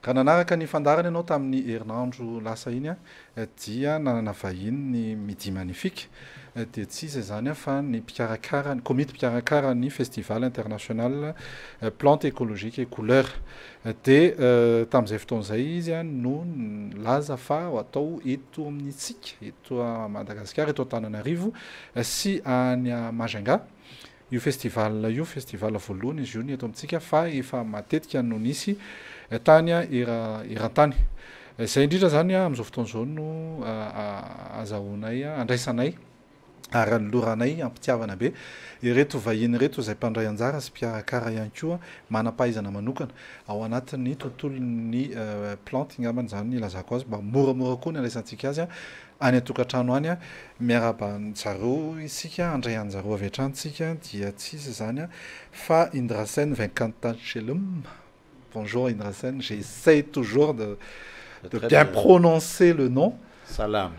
Raha nanaraka ny fandarany ianao tamin'ny herinandro lasa iny dia nanana vahiny ny Midi Magnifique dia tsy izy zany fa ny mpikarakara ny komity mpikarakara ny festival international plante écologique et couleur dia tamin'izay fotoan'izay izy no laza fa ho atao eto amin'ny tsika eto a Madagasikara eto Antananarivo sy any Majunga. Io festival voalohany izy io ny eto amintsika fa efa matetika no nisy tany eran-tany. Izay indrindra zany amin'izao fotoan'izao no azahoanay andraisanay ary loranay ampitiavana be ireto vahiny reto izay mpandray anjara sy mpikarakara ihany koa manam-pahaizana manokana ao anatin'ny tontolon'ny plante ngambany zany ilazako azy mba moramora koa ny andraisantsika azy any an-tokantrano any miarabanjareo isika andray anjareo avy hatrany dia tsy izy zany fa Indrasen Venkantachelam. Bonjour Indrasen, j'essaie toujours de bien prononcer le nom. Salam.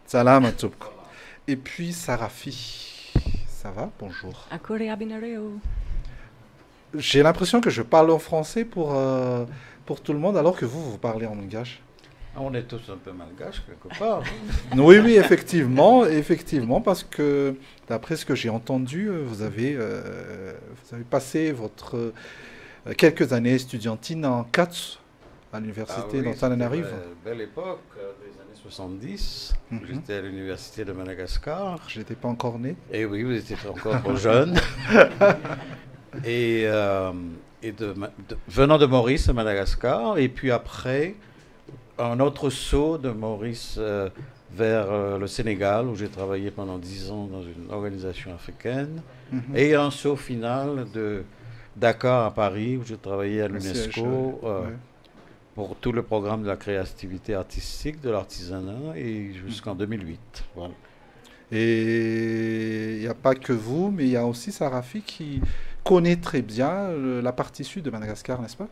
Salam à tous. Et puis Sarafi, ça va? Bonjour. J'ai l'impression que je parle en français pour tout le monde alors que vous parlez en malgache. On est tous un peu malgaches quelque part. Oui, effectivement, parce que d'après ce que j'ai entendu, vous avez passé votre quelques années estudiantines en Kats, à l'université d'Antananarivo. Belle époque, des années 70. J'étais à l'université de Madagascar. J'étais pas encore né. Et oui, vous étiez encore trop jeune. Et venant de Maurice, à Madagascar, et puis après, un autre saut de Maurice vers le Sénégal, où j'ai travaillé pendant 10 ans dans une organisation africaine, et un saut final de Dakar à Paris, où j'ai travaillé à l'UNESCO pour tout le programme de la créativité artistique, de l'artisanat, et jusqu'en 2008. Voilà. Et il n'y a pas que vous, mais il y a aussi Sarafi qui connaît très bien la partie sud de Madagascar, n'est-ce pas?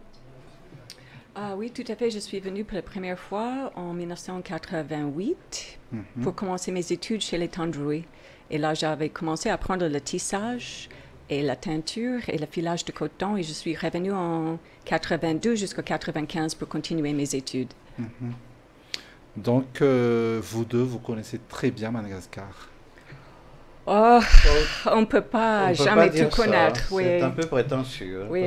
Ah oui, tout à fait. Je suis venue pour la première fois en 1988 pour commencer mes études chez les Tandroui. Et là, j'avais commencé à apprendre le tissage et la teinture et le filage de coton. Et je suis revenue en 82 jusqu'en 95 pour continuer mes études. Donc, vous deux, vous connaissez très bien Madagascar. Oh, on ne peut pas jamais tout connaître. C'est un peu prétentieux. Oui,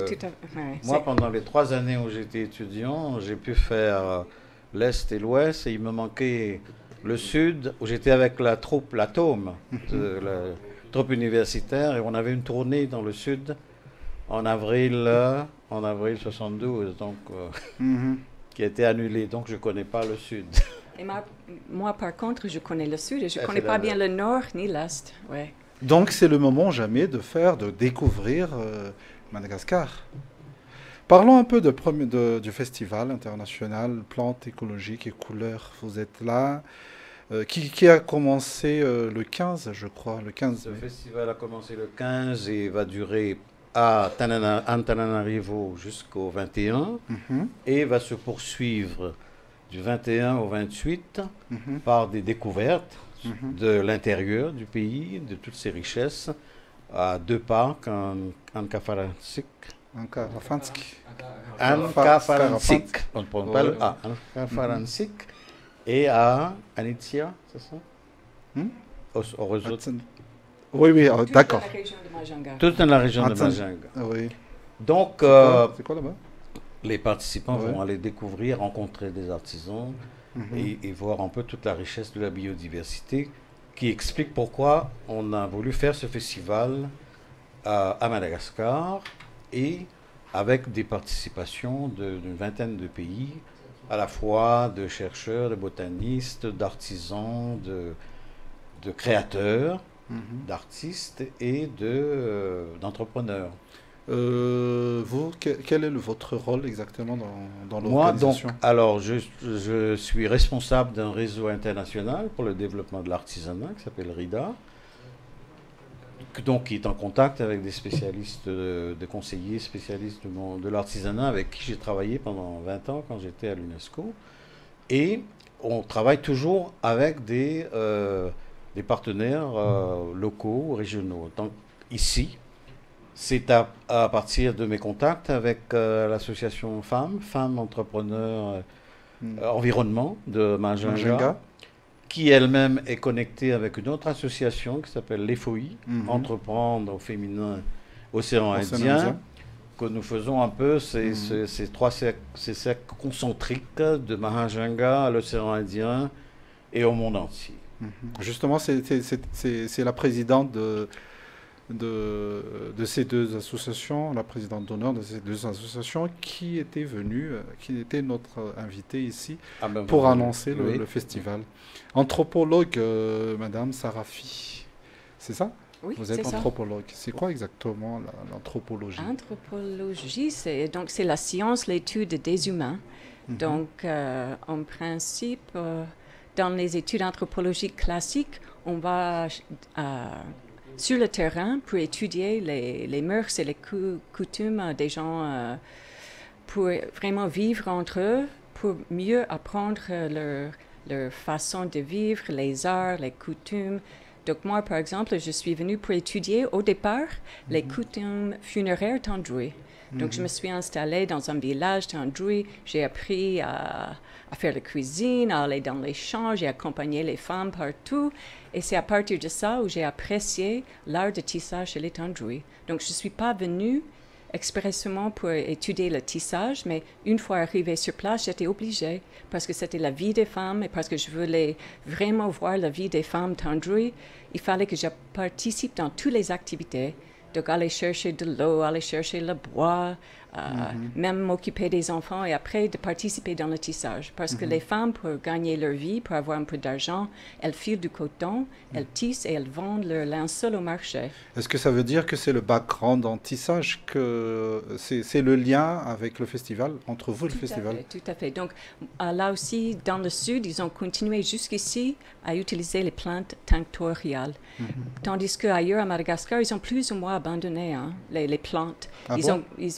tout à fait. Moi, pendant les 3 années où j'étais étudiant, j'ai pu faire l'Est et l'Ouest. Et il me manquait le Sud, où j'étais avec la troupe, la Tome, la troupe universitaire. Et on avait une tournée dans le Sud en avril 72, donc, qui a été annulée. Donc, je ne connais pas le Sud. Et moi, par contre, je connais le Sud et je ne connais pas bien le Nord ni l'Est. Ouais. Donc, c'est le moment jamais de découvrir Madagascar. Parlons un peu du festival international Plantes écologiques et couleurs. Vous êtes là. Qui a commencé le 15, je crois. Le 15 mai. Festival a commencé le 15 et va durer à Antananarivo jusqu'au 21 et va se poursuivre du 21 au 28 par des découvertes de l'intérieur du pays, de toutes ses richesses, à 2 parcs, Ankafaransik. On ne prend pas le A. Ankafaransik et à Anitia, c'est ça? Oui, d'accord. Tout dans la région de Majunga. Oui. Donc, c'est quoi là-bas? Les participants vont aller découvrir, rencontrer des artisans et voir un peu toute la richesse de la biodiversité qui explique pourquoi on a voulu faire ce festival à Madagascar et avec des participations d'une vingtaine de pays, à la fois de chercheurs, de botanistes, d'artisans, de créateurs, d'artistes et d'entrepreneurs. Vous, quel est votre rôle exactement dans l'organisation? Moi, alors, je suis responsable d'un réseau international pour le développement de l'artisanat qui s'appelle RIDA, donc qui est en contact avec des spécialistes, des conseillers spécialistes de l'artisanat avec qui j'ai travaillé pendant 20 ans quand j'étais à l'UNESCO. Et on travaille toujours avec des partenaires locaux, régionaux. Donc, ici, C'est à partir de mes contacts avec l'association Femmes Entrepreneurs Environnement de Majinga, qui elle-même est connectée avec une autre association qui s'appelle l'EFOI, Entreprendre au féminin Océan Indien, que nous faisons un peu ces cercles concentriques de Majinga à l'Océan Indien et au monde entier. Justement, c'est la présidente de ces deux associations, la présidente d'honneur de ces deux associations qui était venue, qui était notre invitée ici pour annoncer le festival. Anthropologue, Madame Sarafi, c'est ça? Oui, vous êtes anthropologue. C'est quoi exactement l'anthropologie? Anthropologie, c'est la science, l'étude des humains. Donc, en principe, dans les études anthropologiques classiques, on va sur le terrain pour étudier les mœurs et les coutumes des gens, pour vraiment vivre entre eux, pour mieux apprendre leur façon de vivre, les arts, les coutumes. Donc moi, par exemple, je suis venue pour étudier au départ les coutumes funéraires tandouis. Donc je me suis installée dans un village tandouis, j'ai appris à faire la cuisine, à aller dans les champs, j'ai accompagné les femmes partout. Et c'est à partir de ça où j'ai apprécié l'art de tissage chez les tandouis. Donc je ne suis pas venue expressément pour étudier le tissage, mais une fois arrivée sur place, j'étais obligée parce que c'était la vie des femmes et parce que je voulais vraiment voir la vie des femmes tandouis. Il fallait que je participe dans toutes les activités. Donc aller chercher de l'eau, aller chercher le bois, même m'occuper des enfants et après de participer dans le tissage. Parce que les femmes, pour gagner leur vie, pour avoir un peu d'argent, elles filent du coton, elles tissent et elles vendent leur linceul au marché. Est-ce que ça veut dire que c'est le background en tissage, que c'est le lien avec le festival, entre vous et le festival? Tout à fait. Donc là aussi, dans le sud, ils ont continué jusqu'ici à utiliser les plantes tinctoriales. Tandis qu'ailleurs, à Madagascar, ils ont plus ou moins abandonné les plantes.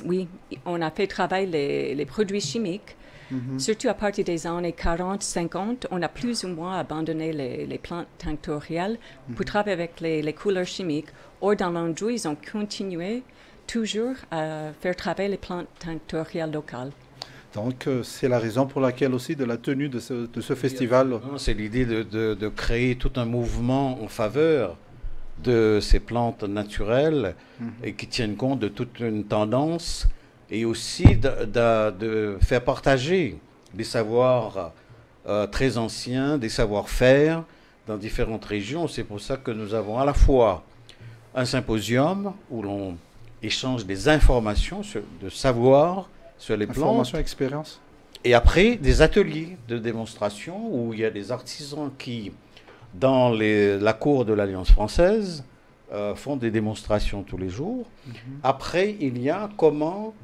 Oui, on a fait travailler les produits chimiques. Surtout à partir des années 40-50, on a plus ou moins abandonné les plantes tinctoriales pour travailler avec les couleurs chimiques. Or, dans l'Anjou, ils ont continué toujours à faire travailler les plantes tinctoriales locales. Donc, c'est la raison pour laquelle aussi de la tenue de ce festival. C'est l'idée de créer tout un mouvement en faveur de ces plantes naturelles et qui tiennent compte de toute une tendance et aussi de faire partager des savoirs très anciens, des savoir-faire dans différentes régions. C'est pour ça que nous avons à la fois un symposium où l'on échange des informations de savoir sur les plantes. Information, expérience. Et après, des ateliers de démonstration où il y a des artisans qui, dans la cour de l'Alliance française, font des démonstrations tous les jours. Après, il y a comment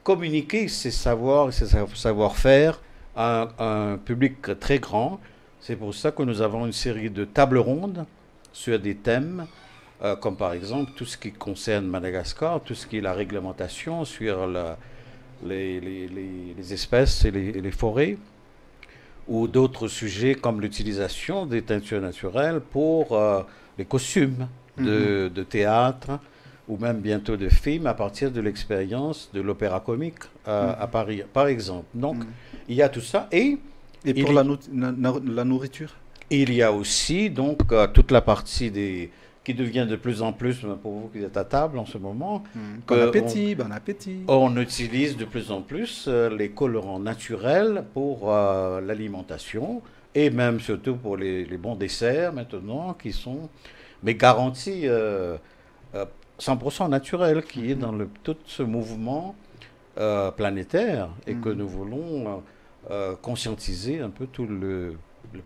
communiquer ces savoirs et ces savoir-faire à un public très grand. C'est pour ça que nous avons une série de tables rondes sur des thèmes, comme par exemple tout ce qui concerne Madagascar, tout ce qui est la réglementation sur les espèces et les forêts, ou d'autres sujets comme l'utilisation des teintures naturelles pour les costumes de théâtre, ou même bientôt de films à partir de l'expérience de l'opéra comique à Paris, par exemple. Donc, il y a tout ça. Et pour la nourriture? Il y a aussi donc toute la partie qui devient de plus en plus, pour vous qui êtes à table en ce moment, bon appétit, bon appétit. On utilise de plus en plus les colorants naturels pour l'alimentation et même surtout pour les bons desserts maintenant qui sont mais garantis 100% naturel qui est dans tout ce mouvement planétaire et que nous voulons conscientiser un peu tout le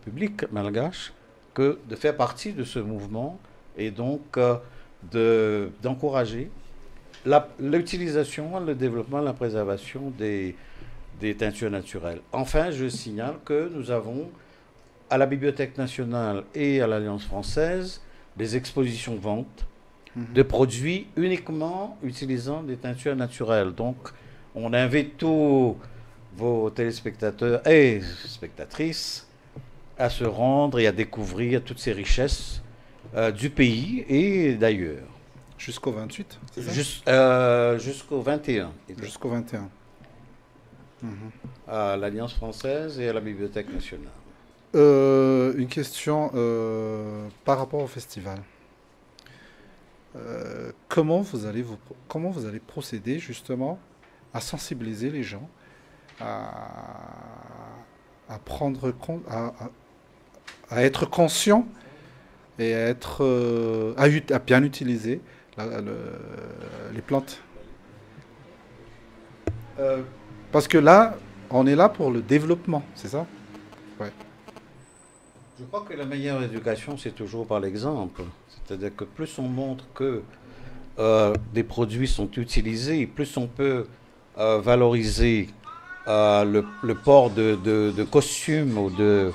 public malgache que de faire partie de ce mouvement et donc d'encourager l'utilisation, le développement, la préservation des teintures naturelles. Enfin, je signale que nous avons à la Bibliothèque nationale et à l'Alliance française des expositions ventes de produits uniquement utilisant des teintures naturelles. Donc, on invite tous vos téléspectateurs et spectatrices à se rendre et à découvrir toutes ces richesses du pays et d'ailleurs. jusqu'au 28, c'est ça? Jusqu'au 21. Jusqu'au 21. À l'Alliance française et à la Bibliothèque nationale. Une question par rapport au festival. Comment vous allez procéder justement à sensibiliser les gens à prendre compte, à être conscients et à bien utiliser les plantes. Parce que là, on est là pour le développement, c'est ça? Ouais. Je crois que la meilleure éducation, c'est toujours par l'exemple. C'est-à-dire que plus on montre que des produits sont utilisés, plus on peut valoriser le port de costumes ou de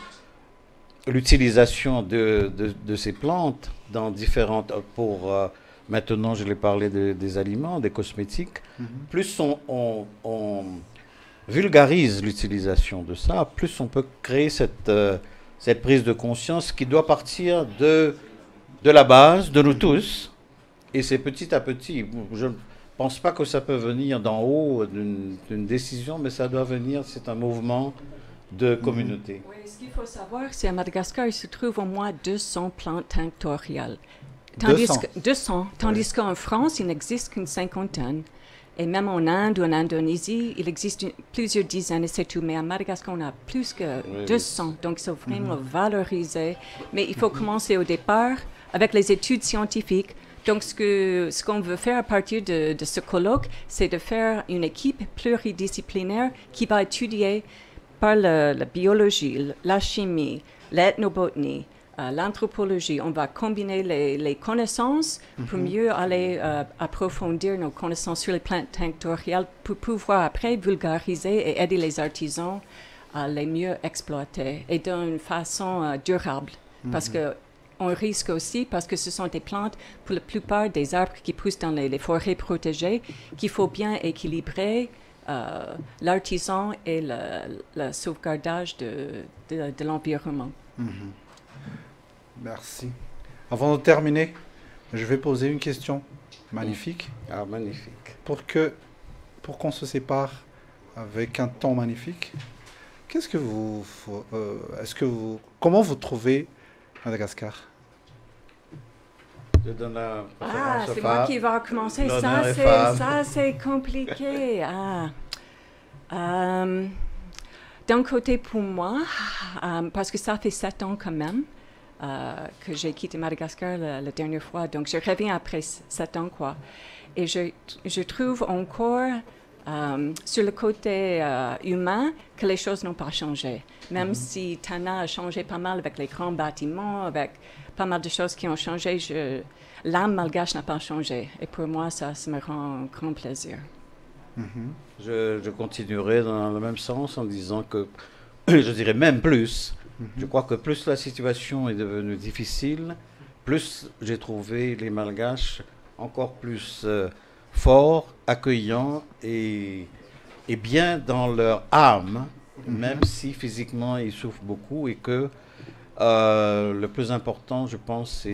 l'utilisation de ces plantes dans différentes... maintenant, je l'ai parlé des aliments, des cosmétiques. Plus on vulgarise l'utilisation de ça, plus on peut créer cette prise de conscience qui doit partir de la base, de nous tous. Et c'est petit à petit. Je ne pense pas que ça peut venir d'en haut d'une décision, mais ça doit venir, c'est un mouvement de communauté. Oui, ce qu'il faut savoir, c'est qu'à Madagascar, il se trouve au moins 200 plantes tinctoriales. Tandis qu'en France, il n'existe qu'une cinquantaine. Et même en Inde ou en Indonésie, il existe plusieurs dizaines et c'est tout. Mais à Madagascar, on a plus que 200. Donc, il faut vraiment valoriser. Mais il faut commencer au départ avec les études scientifiques. Donc, ce qu'on veut faire à partir de ce colloque, c'est de faire une équipe pluridisciplinaire qui va étudier par la biologie, la chimie, l'ethnobotanie, l'anthropologie. On va combiner les connaissances pour mieux aller approfondir nos connaissances sur les plantes tinctoriales pour pouvoir après vulgariser et aider les artisans à les mieux exploiter et d'une façon durable. Parce que on risque aussi, parce que ce sont des plantes, pour la plupart des arbres qui poussent dans les forêts protégées, qu'il faut bien équilibrer l'artisan et le sauvegardage de l'environnement. Merci. Avant de terminer, je vais poser une question magnifique. Ah, magnifique. Pour qu'on se sépare avec un ton magnifique, comment vous trouvez Madagascar? Je donne la c'est moi qui va commencer. Ça, c'est compliqué. D'un côté, pour moi, parce que ça fait 7 ans quand même que j'ai quitté Madagascar la dernière fois. Donc, je reviens après 7 ans, quoi. Et je trouve encore, sur le côté humain, que les choses n'ont pas changé. Même si Tana a changé pas mal avec les grands bâtiments, avec pas mal de choses qui ont changé, l'âme malgache n'a pas changé. Et pour moi, ça me rend un grand plaisir. Je continuerai dans le même sens en disant que, je dirais même plus, je crois que plus la situation est devenue difficile, plus j'ai trouvé les Malgaches encore plus forts, accueillants et bien dans leur âme, même si physiquement ils souffrent beaucoup et que le plus important, je pense,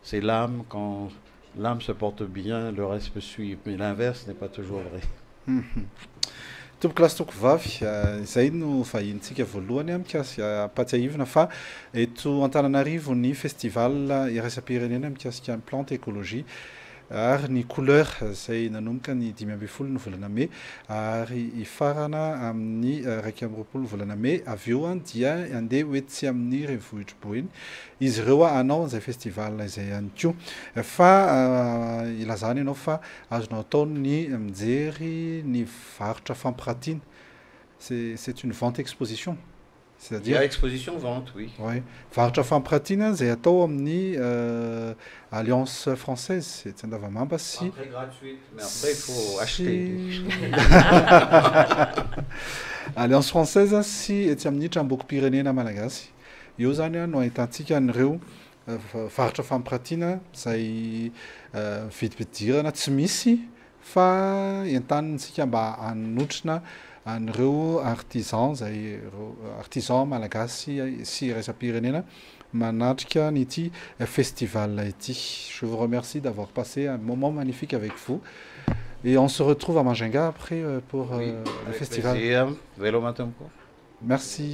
c'est l'âme. Quand l'âme se porte bien, le reste peut suivre. Mais l'inverse n'est pas toujours vrai. Toboklasy vavy izay no vahintsika voalohany mikasika Patsiaivona fa eto Antananarivo ny festival iraisam-pirenena mikasika ny plante écologie ary ny couleur izay nanomboka ny 5 ny volana Mai ary ifarana amin'ny 1 volana Mai avy eo dia andeha hoetsy amin'ny renivohitra iny izy ireo hanao izay festival izay ihany koa fa ilazany ianao fa azonao atao ny mijery ny varotra fampiratiana c'est une vente exposition. Il y a exposition-vente, oui. Oui. Varotra fampiratiana izay atao amin'ny Alliance française. C'est andavamamba sy... Entrée gratuite, mais après il faut acheter. Alliance française sy etsy amin'ny Trambokom-pirenena Malagasy. Eo zany no ahitantsika an'ireo varotra fampiratiana izay vidividirana tsy misy fa entanitsika mba hanotrina an'ireo artisans artisan malagasy sy iresa-pirenena manatrika n'ity festival ity. Je vous remercie d'avoir passé un moment magnifique avec vous. Et on se retrouve à Majinga après pour le festival. Plaisir. Vélo Matumko. Merci.